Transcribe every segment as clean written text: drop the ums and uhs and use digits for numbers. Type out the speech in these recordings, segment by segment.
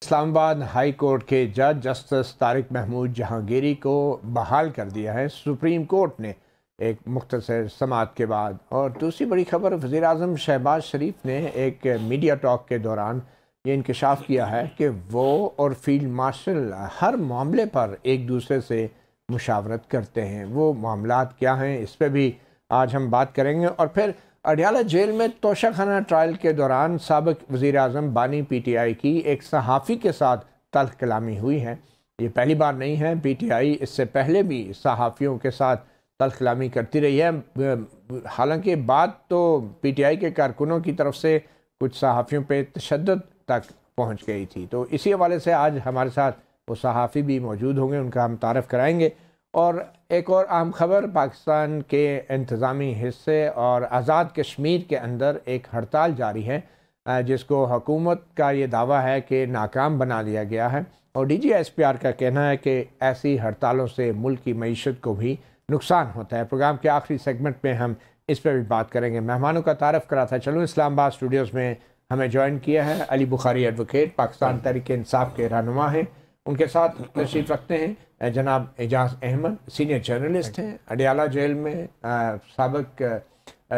Islamabad high court के जज justice Tariq Mahmood Jahangiri को बहाल कर दिया है सुप्रीम कोर्ट ने एक मुख्तसर समाअत के बाद। और दूसरी बड़ी खबर, वज़ीर-ए-आज़म शहबाज शरीफ ने एक मीडिया टॉक के दौरान ये इंकशाफ किया है कि वो और फील्ड मार्शल हर मामले पर एक दूसरे से मुशावरत करते हैं। वो मामलात क्या हैं, इस पर भी आज हम बात करेंगे। और फिर अडियाला जेल में तोशाखाना ट्रायल के दौरान साबिक वज़ीर-ए-आज़म बानी पीटीआई की एक सहाफ़ी के साथ तल्ख़ कलामी हुई है। ये पहली बार नहीं है, पीटीआई इससे पहले भी सहाफ़ियों के साथ तल्ख़ कलामी करती रही है। हालांकि बात तो पीटीआई के कारकुनों की तरफ से कुछ सहाफ़ियों पे तशद्दुद तक पहुँच गई थी। तो इसी हवाले से आज हमारे साथ वो सहाफ़ी भी मौजूद होंगे, उनका हम तारफ़ कराएँगे। और एक और अहम खबर, पाकिस्तान के इंतज़ामी हिस्से और आज़ाद कश्मीर के अंदर एक हड़ताल जारी है जिसको हुकूमत का ये दावा है कि नाकाम बना दिया गया है। और DGSPR का कहना है कि ऐसी हड़तालों से मुल्क की मईशत को भी नुकसान होता है। प्रोग्राम के आखिरी सेगमेंट में हम इस पर भी बात करेंगे। मेहमानों का तारफ़ करा था। चलो, इस्लामाबाद स्टूडियोज़ में हमें ज्वाइन किया है अली बुखारी एडवोकेट, पाकिस्तान तहरीक इंसाफ के रहनुमा हैं। उनके साथ तशरीफ़ रखते हैं जनाब एजाज़ अहमद, सीनियर जर्नलिस्ट हैं, अडियाला जेल में साबिक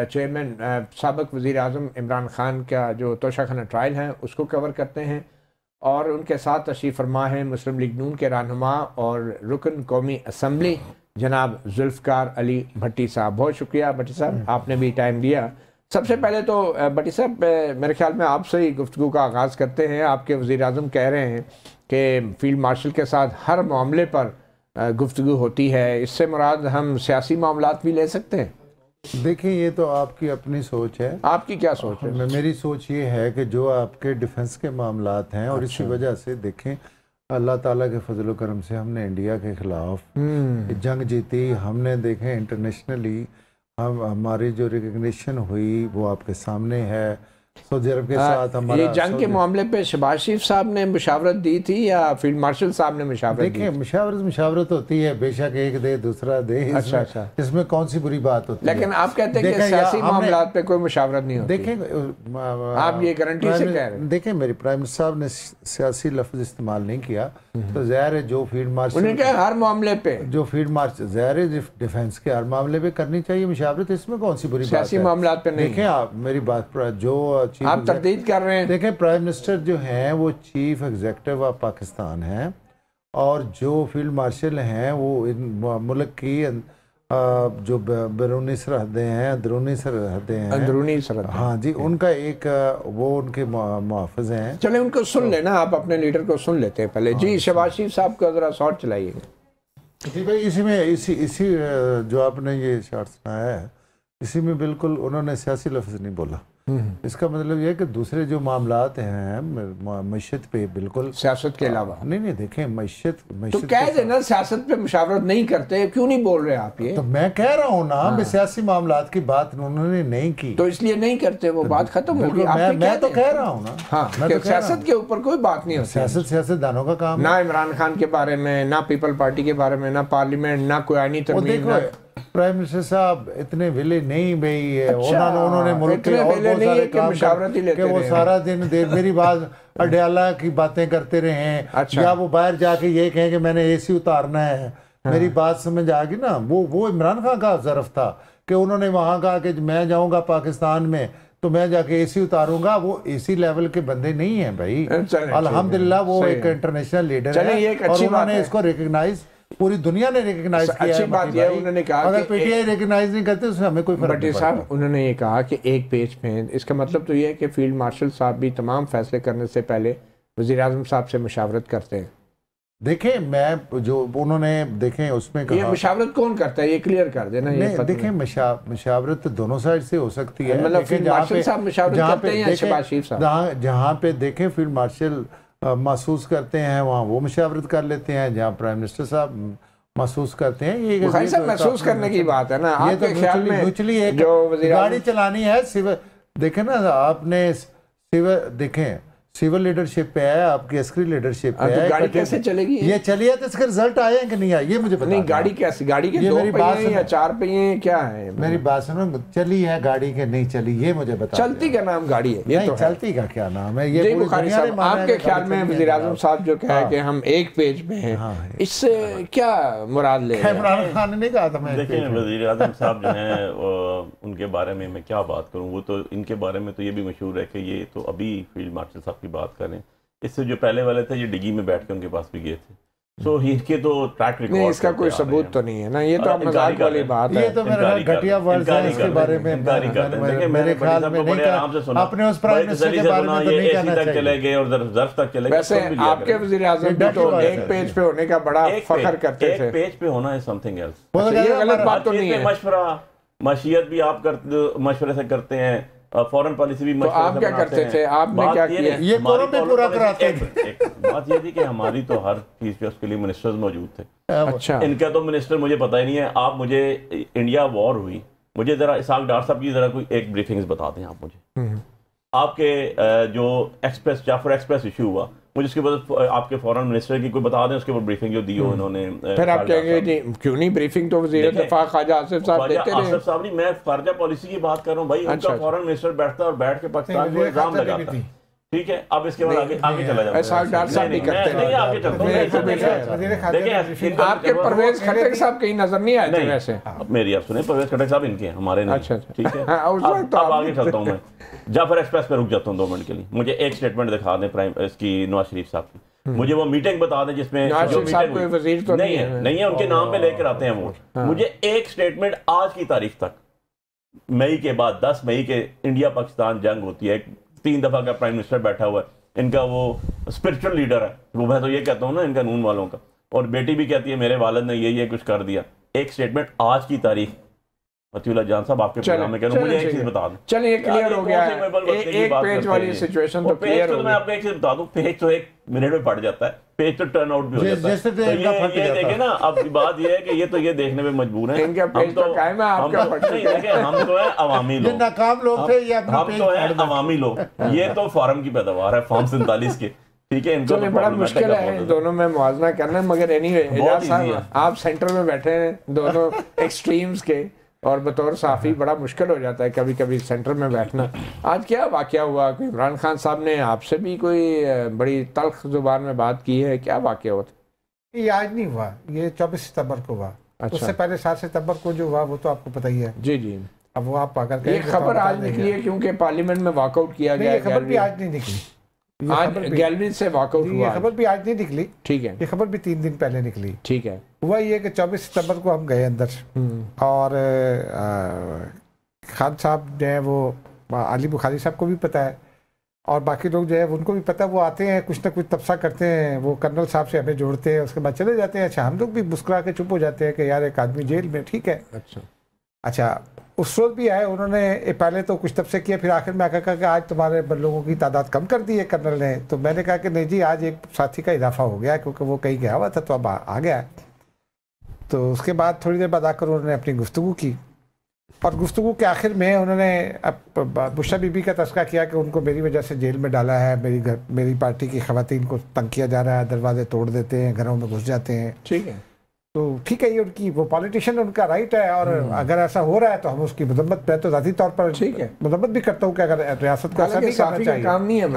चेयरमैन, साबिक वज़ीर-ए-आज़म इमरान खान का जो तोशाखाना ट्रायल है उसको कवर करते हैं। और उनके साथ तशरीफ़ फरमा है मुस्लिम लीग नून के रहनुमा और रुकन कौमी असम्बली जनाब जुल्फ़कार अली भट्टी साहब। बहुत शुक्रिया भट्टी साहब, आपने भी टाइम दिया। सबसे पहले तो भट्टी साहब, मेरे ख्याल में आपसे ही गुफ्तगू का आगाज़ करते हैं। आपके वज़ीर-ए-आज़म कह रहे हैं कि फील्ड मार्शल के साथ हर मामले पर गुफ्तगू होती है, इससे मुराद हम सियासी मामलात भी ले सकते हैं? देखिए, ये तो आपकी अपनी सोच है। आपकी क्या सोच है? मेरी सोच ये है कि जो आपके डिफेंस के मामलात हैं और इसी वजह से देखें, अल्लाह ताला के फजल करम से हमने इंडिया के खिलाफ जंग जीती। हमने देखें इंटरनेशनली हमारी जो रिकग्निशन हुई वो आपके सामने है। सऊदी अरब के साथ हमारा ये जंग के मामले पे शहबाज शरीफ साहब ने मुशावरत दी थी या फील्ड मार्शल साहब ने मुशावरत दी? देखिए, मुशावरत होती है, बेशक एक दे दूसरा दे। अच्छा। इसमें कौन सी बुरी बात होती है? लेकिन आप कहते हैं कि सियासी मामलात पे कोई मुशावरत नहीं होती। देखें, आप ये गारंटी से कह रहे हैं? देखें, मेरे प्राइम मिनिस्टर साहब ने सियासी लफ्ज इस्तेमाल नहीं किया, तो ज़ाहिर है जो फील्ड मार्शल, उन्होंने कहा हर मामले पे, जो फील्ड मार्शल ज़ाहिर है डिफेंस के हर मामले पे करनी चाहिए मुशावरत। इसमें कौन सी बुरी बात है? सियासी मामलात पे नहीं। देखें, आप मेरी बात पर जो आप तरदीद कर रहे हैं। देखें, प्राइम मिनिस्टर जो हैं वो चीफ एग्जीक्यूटिव ऑफ पाकिस्तान हैं और जो फील्ड मार्शल हैं वो इन मुल्क की जो बैरूनी सरहदें हैं, अंदरूनी सरहदें हैं, अंदरूनी सरहदें, हाँ जी, उनका एक वो उनके मुहाफ़िज़ हैं। चले उनको सुन लेना, आप अपने लीडर को सुन लेते हैं पहले। जी, शहबाज शरीफ साहब का ज़रा शॉर्ट चलाइएगा। जी भाई, इसी जो आपने ये शॉर्ट सुनाया है, इसी में बिल्कुल उन्होंने सियासी लफ्ज़ नहीं बोला। इसका मतलब यह है कि दूसरे जो मामलात हैं मईशत पे, बिल्कुल सियासत के अलावा नहीं देखें, मईशत तो कह देना सियासत पे मुशावरत नहीं करते, क्यों नहीं बोल रहे आप ये? तो मैं कह रहा हूँ ना, सियासी मामलात की बात उन्होंने नहीं की, तो इसलिए नहीं करते, वो बात खत्म हो गई। मैं तो कह रहा हूँ ना, हाँ, सियासत के ऊपर कोई बात नहीं होती। सियासतदानों का काम, ना इमरान खान के बारे में, ना पीपल पार्टी के बारे में, ना पार्लियामेंट, ना कोई आईनी तरमीम। प्राइम मिनिस्टर साहब इतने विले नहीं भाई, उन्होंने मुल्क के और बहुत सारे काम कि वो सारा दिन मेरी बात अडियाला की बातें करते रहे हैं, या वो बाहर जाके ये कहें कि मैंने AC उतारना है। मेरी बात समझ आ गई ना? वो इमरान खान का ज़रफ था कि उन्होंने वहाँ कहा कि मैं जाऊँगा पाकिस्तान में तो मैं जाके AC उतारूंगा। वो AC लेवल के बंदे नहीं है भाई, अल्हम्दुलिल्लाह वो एक इंटरनेशनल लीडर है और उन्होंने इसको रिकग्नाइज, पूरी दुनिया ने रिकग्नाइज किया। अच्छी बात है, उन्होंने कहा अगर PTI रिकग्नाइज नहीं करते उससे हमें कोई फर्क नहीं पड़ता। उन्होंने ये कहा कि एक पेज में, इसका मतलब तो ये है कि फील्ड मार्शल साहब भी तमाम फैसले करने से पहले वज़ीर-ए-आज़म साहब से मुशावरत करते हैं। देखें, मैं जो उन्होंने देखें उसमें कहा, ये मुशावरत कौन करता है, ये क्लियर कर देना। नहीं, देखें, मुशावरत तो दोनों साइड से हो सकती है, मतलब फील्ड मार्शल साहब मुशावरत करते हैं या शहबाज शरीफ साहब? जहाँ पे देखें फील्ड मार्शल महसूस करते हैं वहाँ वो मुशावरत कर लेते हैं, जहाँ प्राइम मिनिस्टर साहब महसूस करते हैं। ये महसूस करने की बात है ना, आपके ख्याल में जो गाड़ी चलानी है सिविल, देखें ना आपने सिविल, देखें सिविल लीडरशिप पे है, आपकी अस्करी लीडरशिप पे है। गाड़ी कैसे चलेगी? ये चली है तो इसके रिजल्ट आए हैं कि नहीं आए ये मुझे पता नहीं। गाड़ी कैसी, गाड़ी के 2 पहिए या 4 पहिए क्या है? मेरी बात सुनो, चली है गाड़ी के नहीं चली ये मुझे बता। चलती का नाम गाड़ी है? ये तो चलती का क्या नाम है? ये बुखारी साहब, आपके ख्याल में वज़ीर आज़म साहब जो कहे कि हम एक पेज पे हैं, इससे क्या मुराद ले? इमरान खान ने नहीं कहा था मैं। देखिए वज़ीर आज़म साहब जो हैं उनके बारे में मैं क्या बात करूं, वो तो इनके बारे में तो ये भी मशहूर है कि ये तो अभी फील्ड मार्शल साहब की बात करें, इससे जो पहले वाले थे ये डिगी में बैठ के उनके पास भी गए थे। सो इसके तो ट्रैक रिकॉर्ड नहीं, इसका कोई सबूत तो नहीं है ना, ये तो मजाक वाली बात है। ये तो मेरा घटिया वर्ड है, इसके बारे में मेरे ख्याल में नहीं कहा आपने, उस प्राइम मिनिस्टर के बारे में तो नहीं कहना चाहिए। चले गए और ज़र्फ तक चले गए। वैसे आपके वज़ीर आज़म भी तो एक पेज पे होने का बड़ा फख्र करते थे। एक पेज पे होना है समथिंग एल्स, ये गलत बात तो नहीं है। मशवरा मशीयत भी आप मशवरे से करते हैं, फॉरेन पॉलिसी भी। तो आप क्या करते थे? आपने क्या किया? ये कोरम पे पूरा कराते थे। बात ये थी कि हमारी तो हर चीज पे उसके लिए मिनिस्टर्स मौजूद थे। अच्छा, इनका तो मिनिस्टर मुझे पता ही नहीं है। आप मुझे इंडिया वॉर हुई, मुझे जरा इसाक डार साहब की जरा कोई एक ब्रीफिंग्स बता दें आप मुझे। आपके जो एक्सप्रेस जाफर एक्सप्रेस इशू हुआ, मुझे उसके बाद आपके फॉरेन मिनिस्टर की कोई बता दें उसके ऊपर ब्रीफिंग जो दी हो इन्होंने। फिर आप कहेंगे जी क्यों नहीं ब्रीफिंग तो वज़ीर दिफा ख्वाजा आसिफ साहब देते रहे। आसिफ साहब नहीं, मैं खारजा पॉलिसी की बात कर रहा हूँ भाई। उनका फॉरेन मिनिस्टर बैठता है और बैठ के पाकिस्तान को इल्जाम लगाता है। ठीक है, अब इसके बाद आगे चला जाता है। ऐसा डॉक्टर साहब नहीं करते। नहीं, आगे चलता हूँ। देखिए आपके परवेज खट्टक साहब कहीं नजर नहीं आए थे वैसे। मेरी आप सुने, परवेज खट्टक साहब इनके हमारे नहीं। अच्छा, ठीक है। अब आगे चलता हूँ मैं, जाफर एक्सप्रेस पे रुक जाता हूँ 2 मिनट के लिए। मुझे एक स्टेटमेंट दिखा दें प्राइम इसकी नवाज शरीफ साहब की, मुझे वो मीटिंग बता दें जिसमें जो मीटिंग वजीर तो नहीं है, उनके नाम पे लेकर आते हैं वोट। मुझे एक स्टेटमेंट आज की तारीख तक, मई के बाद 10 मई के इंडिया पाकिस्तान जंग होती है, 3 दफा का प्राइम मिनिस्टर बैठा हुआ है, इनका वो स्पिरिचुअल लीडर है वो, मैं तो ये कहता हूँ ना इनका नून वालों का, और बेटी भी कहती है मेरे वालिद ने ये कुछ कर दिया। एक स्टेटमेंट आज की तारीख अतीउल्लाह जान साहब आपके प्रोग्राम में कह रहा हूं, मुझे एक चीज बता दें। चलिए क्लियर हो गया है, एक पेज वाली सिचुएशन तो क्लियर हो गई। मैं आपको एक चीज बता दूं, पेज तो 1 मिनट में पढ़ जाता है, पेज तो टर्न आउट भी हो जाता है। तो ये देखें ना, अब बात ये है कि ये देखने में मजबूर है। इनका पेज तो कायम है, आपका नहीं देखें, हम तो है अवामी लोग, नाकाम लोग थे, ये अपना पेज तो है अवामी लोग। ये तो फार्म की पैदावार है, फॉर्म 47 के। ठीक है, इनको तो बड़ा मुश्किल है इन दोनों में मुआवजा करना, मगर एनीवे एजाज साहब आप सेंटर में बैठे हैं दोनों एक्सट्रीम्स के, और बतौर साफ़ी बड़ा मुश्किल हो जाता है कभी कभी सेंटर में बैठना। आज क्या वाक़या हुआ? कोई इमरान खान साहब ने आपसे भी कोई बड़ी तल्ख ज़ुबान में बात की है, क्या वाक़या हुआ? ये आज नहीं हुआ, ये 24 सितंबर को हुआ। अच्छा। उससे पहले 7 सितंबर को जो हुआ वो तो आपको पता ही है। जी जी। अब वो आप अगर ये खबर आज निकली है क्योंकि पार्लियामेंट में वॉकआउट किया गया। ये खबर भी आज नहीं निकली, आज गैलरी से वॉकआउट हुआ। ये खबर भी आज नहीं निकली, ठीक है। ये खबर भी 3 दिन पहले निकली, ठीक है। हुआ ये कि 24 सितंबर को हम गए अंदर, और खान साहब जो है वो अली बुखारी साहब को भी पता है, और बाकी लोग जो है उनको भी पता है। वो आते हैं कुछ ना कुछ तबसा करते हैं, वो कर्नल साहब से हमें जोड़ते हैं, उसके बाद चले जाते हैं। अच्छा, हम लोग भी मुस्कुरा के चुप हो जाते हैं कि यार एक आदमी जेल में, ठीक है। अच्छा, उस रोज भी आए, उन्होंने पहले तो कुछ तबसे किया, फिर आखिर में आकर कहा कि आज तुम्हारे लोगों की तादाद कम कर दी है कर्नल ने। तो मैंने कहा कि नहीं जी, आज एक साथी का इजाफा हो गया क्योंकि वो कहीं गया हुआ था तो अब आ गया। तो उसके बाद थोड़ी देर बाद आकर उन्होंने अपनी गुफ्तगू की, और गुफ्तगू के आखिर में उन्होंने बुशरा बीबी का तस्करा किया कि उनको मेरी वजह से जेल में डाला है, मेरी पार्टी की खवातीन को तंग किया जा रहा है, दरवाजे तोड़ देते हैं, घरों में घुस जाते हैं। ठीक है, तो ठीक है, ये उनकी, वो पॉलिटिशियन, उनका राइट है, और अगर ऐसा हो रहा है तो हम उसकी मदम्मत, मैं तो ज़ाती तौर पर ठीक है मदम्मत भी करता हूँ कि अगर रियासत को ऐसा नहीं करना चाहिए, काम नहीं है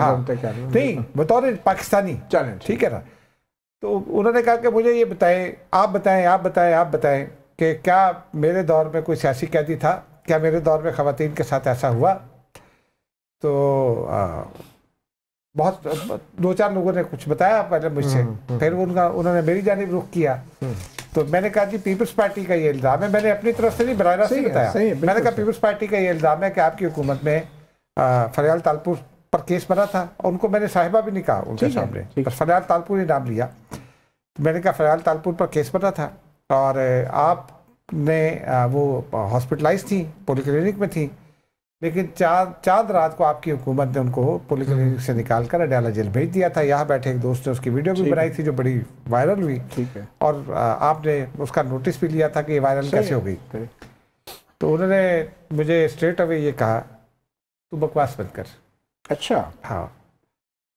नहीं बतौर पाकिस्तानी, चलें ठीक है ना। तो उन्होंने कहा कि मुझे ये बताएं, आप बताएं कि क्या मेरे दौर में कोई सियासी कैदी था, क्या मेरे दौर में ख़वातीन के साथ ऐसा हुआ? तो बहुत 2-4 लोगों ने कुछ बताया पहले मुझसे, फिर उन्होंने मेरी जानिब रुख किया। तो मैंने कहा जी पीपल्स पार्टी का ये इल्ज़ाम है, मैंने अपनी तरफ से नहीं बराह रास्त बताया, मैंने कहा पीपल्स पार्टी का ये इल्ज़ाम है कि आपकी हुकूमत में फरियाल तालपुर पर केस बना था, और उनको मैंने साहिबा भी नहीं कहा उनके सामने, बस फरियाल तालपुर ही नाम लिया। मैंने कहा फरियाल तालपुर पर केस बना था, और आपने वो हॉस्पिटलाइज थी, पॉलीक्लिनिक में थी, लेकिन चांद रात को आपकी हुकूमत ने उनको पॉलीक्लिनिक से निकाल कर अडयाला जेल भेज दिया था। यहाँ बैठे एक दोस्त ने उसकी वीडियो भी बनाई थी जो बड़ी वायरल हुई, ठीक है, और आपने उसका नोटिस भी लिया था कि ये वायरल कैसे हो गई। तो उन्होंने मुझे स्ट्रेट अवे ये कहा, तू बकवास बंद कर। अच्छा, हाँ,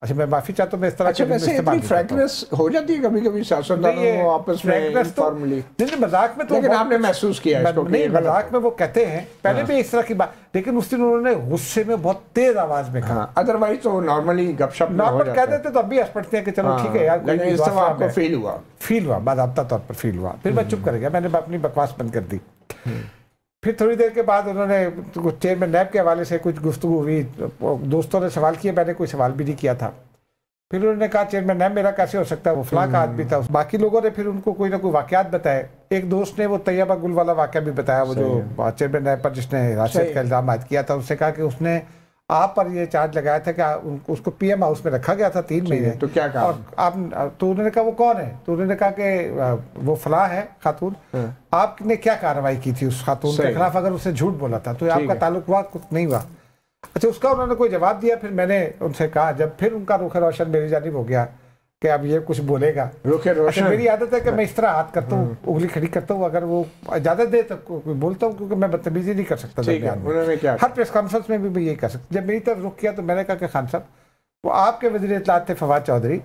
अच्छा मैं माफी चाहता हूँ, मैं इस तरह अच्छा वैसे इतनी फ्रैंकनेस हो जाती है कभी कभी सियासतदानों आपस में इनफॉर्मली? नहीं मजाक में तो, लेकिन आपने महसूस किया इसको? नहीं मजाक में वो कहते हैं पहले भी इस तरह की बात, लेकिन उस दिन उन्होंने गुस्से में बहुत तेज आवाज में कहा। अदरवाइज तो नॉर्मली गपशप नॉर्मल कह देते तो अब भी हंस पड़ते हैं कि चलो ठीक है यार, लेकिन इस दफा आपको फील हुआ बाकायदा तौर पर फील हुआ। फिर मैं चुप कर गया, मैंने अपनी बकवास बंद कर दी। फिर थोड़ी देर के बाद उन्होंने चेयरमैन नैब के हवाले से कुछ गुफ्तगू हुई, दोस्तों ने सवाल किए, मैंने कोई सवाल भी नहीं किया था। फिर उन्होंने कहा चेयरमैन नैब मेरा कैसे हो सकता है, वो फलां का आदमी था। बाकी लोगों ने फिर उनको कोई ना कोई वाकयात बताए। एक दोस्त ने वो तैयबा गुल वाला वाकया भी बताया, वो जो चेयरमैन नैब पर जिसने हिरासत का इल्जाम आयद किया था, उससे कहा कि उसने आप पर ये चार्ज लगाया था कि उसको पीएम हाउस में रखा गया था 3 महीने। तो क्या कहा? और आप तो उन्होंने कहा वो कौन है, तो उन्होंने कहा कि वो फलां है खातून, आपने क्या कार्रवाई की थी उस खातून के खिलाफ अगर उसने झूठ बोला था तो आपका ताल्लुक हुआ? कुछ नहीं हुआ। अच्छा उसका उन्होंने कोई जवाब दिया। फिर मैंने उनसे कहा, जब फिर उनका रुख रोशन मेरी जानिब हो गया कि अब ये कुछ बोलेगा, रुख रोशन। अच्छा मेरी आदत है कि मैं इस तरह हाथ करता हूँ, उंगली खड़ी करता हूँ, अगर वो इजाजत दे तो बोलता हूँ, क्योंकि मैं बदतमीजी नहीं कर सकता। हर प्रेस कॉन्फ्रेंस में भी मैं यही कर सकता। जब मेरी तरफ रुख किया तो मैंने कहा कि खान साहब, वो आपके वज़ीर इत्तलात थे फवाद चौधरी,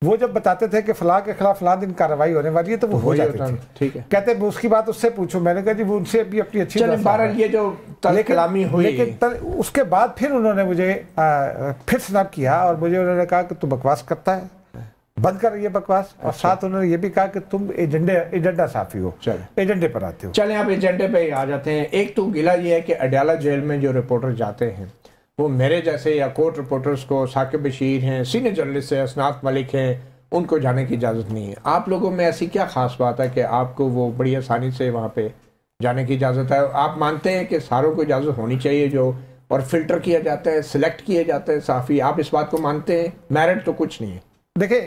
वो जब बताते थे कि फलां के खिलाफ फलां दिन कार्रवाई होने वाली है तो वो हो जाती थी। ठीक है, कहते उसकी बात उससे पूछो। मैंने कहा जी वो उनसे भी अपनी अच्छी ये जो कलामी हुई, लेकिन उसके बाद फिर उन्होंने मुझे फिर स्नैप किया और मुझे उन्होंने कहा कि तू बकवास करता है, बंद कर ये बकवास। और साथ उन्होंने ये भी कहा कि तुम एजेंडा साफी हो, एजेंडे पर आते हो। चलें आप एजेंडे पे आ जाते हैं। एक तो गिला ये है कि अडयाला जेल में जो रिपोर्टर जाते हैं वो मेरे जैसे या कोर्ट रिपोर्टर्स को, साकिब बशीर हैं, सीनियर जर्नलिस्ट हैं, असनात मलिक हैं, उनको जाने की इजाज़त नहीं है। आप लोगों में ऐसी क्या ख़ास बात है कि आपको वो बड़ी आसानी से वहाँ पे जाने की इजाज़त है? आप मानते हैं कि सारों को इजाज़त होनी चाहिए जो, और फिल्टर किया जाता है, सिलेक्ट किए जाते हैं साफ़ी, आप इस बात को मानते हैं? मेरिट तो कुछ नहीं है। देखिए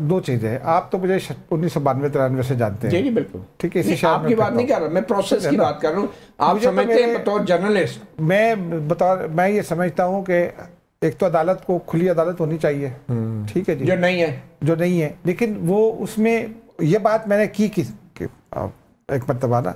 2 चीज़ें हैं। आप तो मुझे 1992-93 से जानते हैं। जी बिल्कुल ठीक है, इसी आपकी बात नहीं कर रहा, मैं प्रोसेस की बात कर रहा हूँ। आप समझते हैं बतौर जर्नलिस्ट? मैं ये समझता हूँ कि एक तो अदालत को खुली अदालत होनी चाहिए, ठीक है जी, जो नहीं है। लेकिन वो उसमें ये बात मैंने की एक मरतबा ना,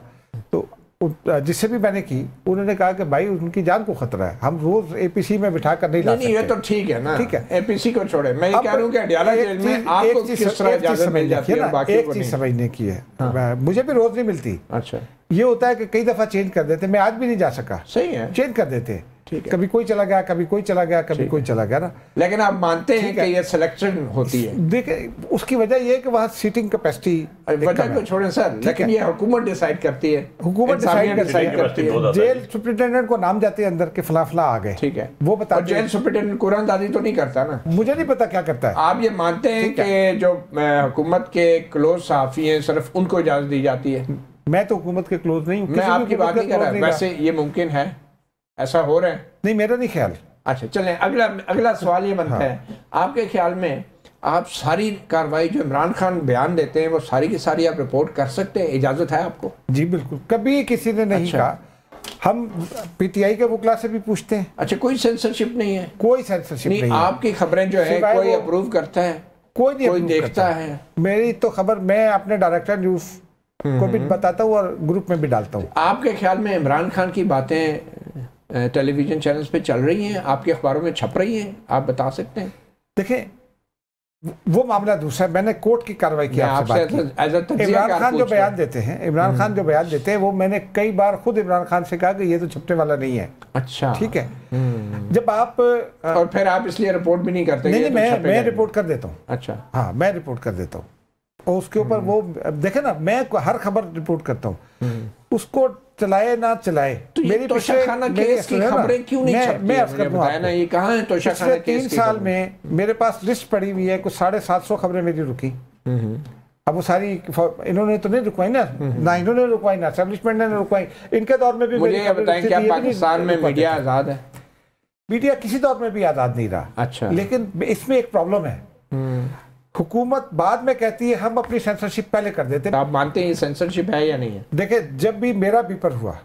तो जिससे भी मैंने की उन्होंने कहा कि भाई उनकी जान को खतरा है, हम रोज एपीसी में बिठा कर नहीं ला सकते। ये तो ठीक है ना, ठीक है, एपीसी को छोड़े। मैं ये कह रहा हूँ कि अडयाला जेल में आपको किस तरह इजाजत मिल जाती है? एक चीज समझने की है, मुझे भी रोज नहीं मिलती। अच्छा, ये होता है कि कई दफा चेंज कर देते, मैं आज भी नहीं जा सका। सही है, चेंज कर देते, ठीक है, कभी कोई चला गया, कभी कोई चला गया, कभी कोई चला गया ना। लेकिन आप मानते हैं कि ये सिलेक्शन होती है? देखिए उसकी वजह ये है कि वहाँ सीटिंग कैपेसिटी, वजह को छोड़ें सर, लेकिन ये हुकूमत डिसाइड करती है, हुकूमत डिसाइड करती है। जेल सुपरिटेंडेंट को नाम जाते हैं अंदर के फला फला आ गए, ठीक है, वो बता। जेल सुपरिटेंडेंट कुरानदाजी तो नहीं करता ना? मुझे नहीं पता क्या करता है। आप ये मानते हैं कि जो हुकूमत के क्लोज सहाफी हैं सिर्फ उनको इजाजत दी जाती है? मैं तो हुकूमत के क्लोज नहीं हूँ, मैं आपकी बात नहीं कर रहा। वैसे ये मुमकिन है, ऐसा हो रहा है? नहीं, मेरा नहीं ख्याल। अच्छा चलें, अगला सवाल ये बनता है, आपके ख्याल में आप सारी कार्रवाई जो इमरान खान बयान देते हैं वो सारी की सारी आप रिपोर्ट कर सकते हैं? इजाजत है आपको? जी बिल्कुल, कभी किसी ने नहीं कहा। हम पीटीआई के वकला से भी पूछते हैं। अच्छा, कोई सेंसरशिप नहीं है? कोई सेंसरशिप नहीं है। आपकी खबरें जो है कोई अप्रूव करता है? कोई नहीं, कोई देखता है? मेरी तो खबर मैं अपने डायरेक्टर न्यूज को भी बताता हूँ और ग्रुप में भी डालता हूँ। आपके ख्याल में इमरान खान की बातें टेलीविजन चैनल्स पे चल रही हैं, आपके अखबारों में छप रही हैं, आप बता सकते हैं? देखें वो मामला दूसरा है, मैंने कोर्ट की कार्रवाई की आपसे बात की। इमरान खान जो बयान देते हैं, इमरान खान जो बयान देते हैं वो मैंने कई बार खुद इमरान खान से कहा कि ये तो छपने वाला नहीं है। अच्छा, ठीक है। जब आप और फिर आप इसलिए रिपोर्ट भी नहीं करते? नहीं, मैं रिपोर्ट कर देता हूँ। अच्छा, हाँ, मैं रिपोर्ट कर देता हूँ और उसके ऊपर वो देखे ना, मैं हर खबर रिपोर्ट करता हूँ, उसको चलाए ना चलाए। तो मेरी तोशाखाना केस की खबरें क्यों नहीं छपती? मैं बताया ना, ये कहाँ है तोशाखाना केस? 3 साल में मेरे पास लिस्ट पड़ी हुई है, कुछ 750 खबरें मेरी रुकी। अब वो सारी इन्होंने तो नहीं रुकवाई ना इन्होंने रुकवाई ना एस्टैब्लिशमेंट ने रुकवाई। इनके दौर में भी मुझे बताएं, क्या पाकिस्तान में मीडिया आजाद है? मीडिया किसी दौर में भी आजाद नहीं रहा। अच्छा, लेकिन इसमें एक प्रॉब्लम है, हुकूमत बाद में कहती है हम अपनी सेंसरशिप पहले कर देते हैं। आप मानते हैं ये सेंसरशिप है या नहीं है? देखिए जब भी मेरा पेपर हुआ,